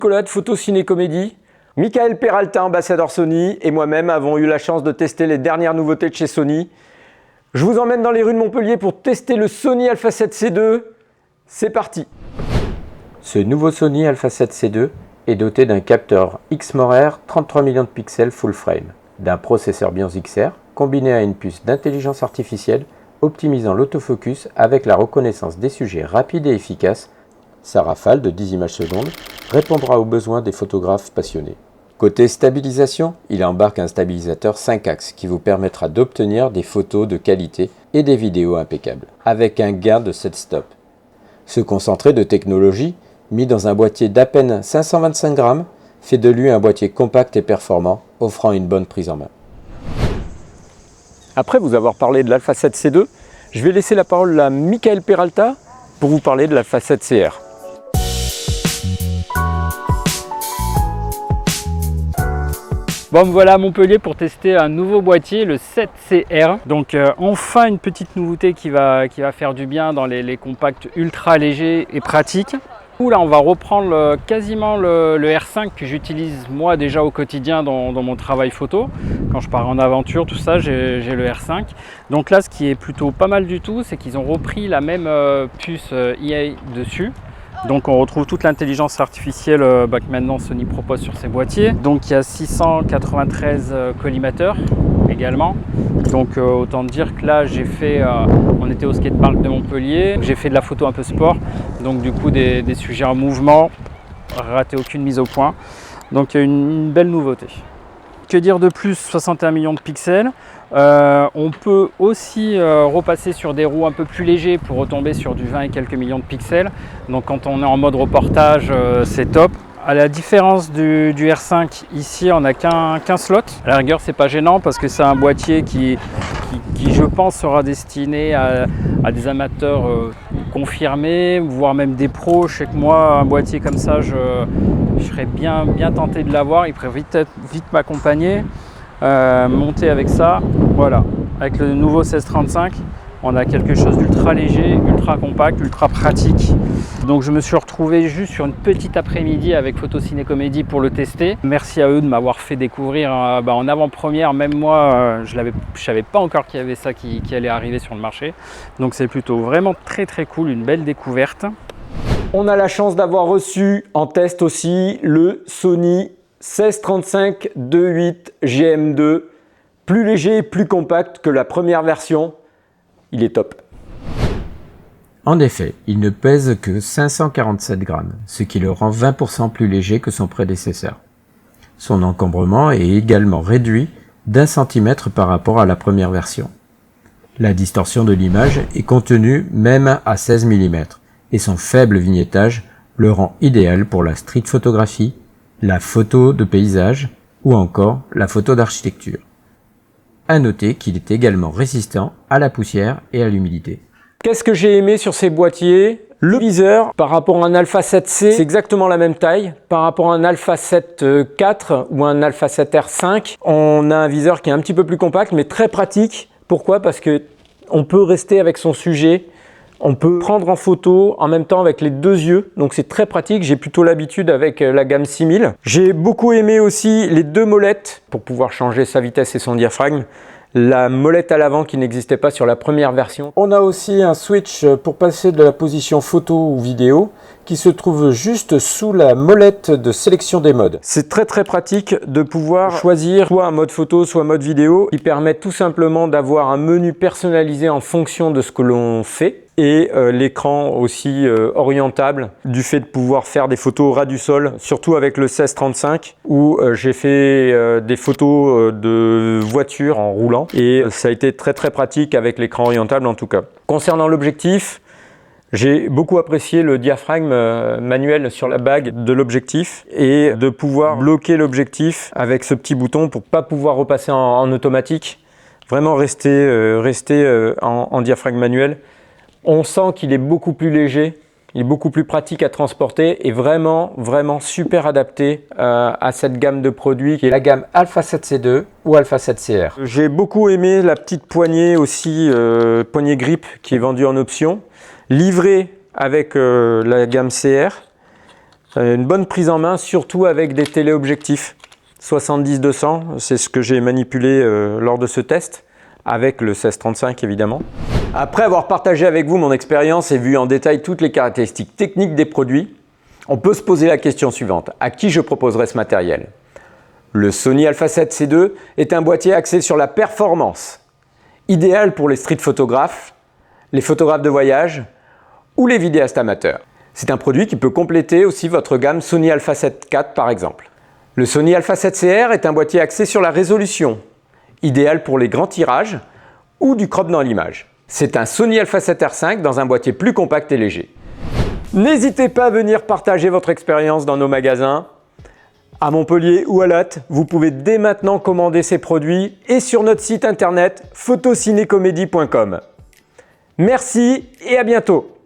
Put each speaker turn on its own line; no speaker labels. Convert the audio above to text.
Nicolas de Photo Ciné Comédie, Michael Peralta, ambassadeur Sony, et moi-même avons eu la chance de tester les dernières nouveautés de chez Sony. Je vous emmène dans les rues de Montpellier pour tester le Sony Alpha 7C2. C'est parti!
Ce nouveau Sony Alpha 7C2 est doté d'un capteur XMORer 33 millions de pixels full frame, d'un processeur BIOS XR combiné à une puce d'intelligence artificielle optimisant l'autofocus avec la reconnaissance des sujets rapide et efficace. Sa rafale de 10 images secondes répondra aux besoins des photographes passionnés. Côté stabilisation, il embarque un stabilisateur 5 axes qui vous permettra d'obtenir des photos de qualité et des vidéos impeccables, avec un gain de 7 stops. Ce concentré de technologie, mis dans un boîtier d'à peine 525 grammes, fait de lui un boîtier compact et performant, offrant une bonne prise en main.
Après vous avoir parlé de l'Alpha 7C2, je vais laisser la parole à Michael Peralta pour vous parler de l'Alpha 7CR.
Bon, me voilà à Montpellier pour tester un nouveau boîtier, le 7CR. Donc enfin une petite nouveauté qui va faire du bien dans les compacts ultra légers et pratiques. Là, on va reprendre quasiment le R5 que j'utilise moi déjà au quotidien dans mon travail photo. Quand je pars en aventure, tout ça, j'ai le R5. Donc là, ce qui est plutôt pas mal du tout, c'est qu'ils ont repris la même puce EA dessus. Donc on retrouve toute l'intelligence artificielle que maintenant Sony propose sur ses boîtiers. Donc il y a 693 collimateurs également. Donc autant dire que là j'ai fait, on était au skatepark de Montpellier, j'ai fait de la photo un peu sport, donc du coup des sujets en mouvement, raté aucune mise au point. Donc il y a une belle nouveauté. Que dire de plus? 61 millions de pixels. On peut aussi repasser sur des roues un peu plus légers pour retomber sur du 20 et quelques millions de pixels. Donc quand on est en mode reportage, c'est top. À la différence du R5, ici on n'a qu'un slot. À la rigueur, c'est pas gênant parce que c'est un boîtier qui je pense sera destiné à des amateurs confirmés, voire même des pros. Je sais que moi, un boîtier comme ça, je serais bien tenté de l'avoir. Il pourrait vite m'accompagner, monter avec ça. Voilà, avec le nouveau 1635, on a quelque chose d'ultra léger, ultra compact, ultra pratique. Donc je me suis retrouvé juste sur une petite après-midi avec Photo Ciné Comédie pour le tester. Merci à eux de m'avoir fait découvrir en avant-première. Même moi, je ne savais pas encore qu'il y avait ça qui allait arriver sur le marché. Donc c'est plutôt vraiment très cool, une belle découverte.
On a la chance d'avoir reçu en test aussi le Sony 1635 2.8 GM2, plus léger et plus compact que la première version. Il est top.
En effet, il ne pèse que 547 grammes, ce qui le rend 20% plus léger que son prédécesseur. Son encombrement est également réduit d'1 centimètre par rapport à la première version. La distorsion de l'image est contenue même à 16 mm et son faible vignettage le rend idéal pour la street photographie, la photo de paysage ou encore la photo d'architecture. À noter qu'il est également résistant à la poussière et à l'humidité.
Qu'est-ce que j'ai aimé sur ces boîtiers? Le viseur par rapport à un Alpha 7C, c'est exactement la même taille. Par rapport à un Alpha 7 IV ou un Alpha 7R5, on a un viseur qui est un petit peu plus compact mais très pratique. Pourquoi? Parce que on peut rester avec son sujet, on peut prendre en photo en même temps avec les deux yeux. Donc c'est très pratique, j'ai plutôt l'habitude avec la gamme 6000. J'ai beaucoup aimé aussi les deux molettes pour pouvoir changer sa vitesse et son diaphragme. La molette à l'avant qui n'existait pas sur la première version. On a aussi un switch pour passer de la position photo ou vidéo qui se trouve juste sous la molette de sélection des modes. C'est très pratique de pouvoir choisir soit un mode photo, soit un mode vidéo qui permet tout simplement d'avoir un menu personnalisé en fonction de ce que l'on fait. Et l'écran aussi orientable du fait de pouvoir faire des photos au ras du sol, surtout avec le 1635 où j'ai fait des photos de voitures en roulant et ça a été très pratique avec l'écran orientable en tout cas. Concernant l'objectif, j'ai beaucoup apprécié le diaphragme manuel sur la bague de l'objectif et de pouvoir bloquer l'objectif avec ce petit bouton pour pas pouvoir repasser en automatique, vraiment rester en diaphragme manuel. On sent qu'il est beaucoup plus léger, il est beaucoup plus pratique à transporter et vraiment super adapté à cette gamme de produits qui est la gamme Alpha 7C2 ou Alpha 7CR. J'ai beaucoup aimé la petite poignée aussi, poignée grip qui est vendue en option, livrée avec la gamme CR. Une bonne prise en main, surtout avec des téléobjectifs 70-200, c'est ce que j'ai manipulé lors de ce test, avec le 16-35 évidemment. Après avoir partagé avec vous mon expérience et vu en détail toutes les caractéristiques techniques des produits, on peut se poser la question suivante: à qui je proposerai ce matériel? Le Sony Alpha 7C2 est un boîtier axé sur la performance, idéal pour les street photographes, les photographes de voyage ou les vidéastes amateurs. C'est un produit qui peut compléter aussi votre gamme Sony Alpha 7 IV par exemple. Le Sony Alpha 7CR est un boîtier axé sur la résolution, idéal pour les grands tirages ou du crop dans l'image. C'est un Sony Alpha 7R5 dans un boîtier plus compact et léger. N'hésitez pas à venir partager votre expérience dans nos magasins. À Montpellier ou à Lotte, vous pouvez dès maintenant commander ces produits et sur notre site internet photocinécomédie.com. Merci et à bientôt.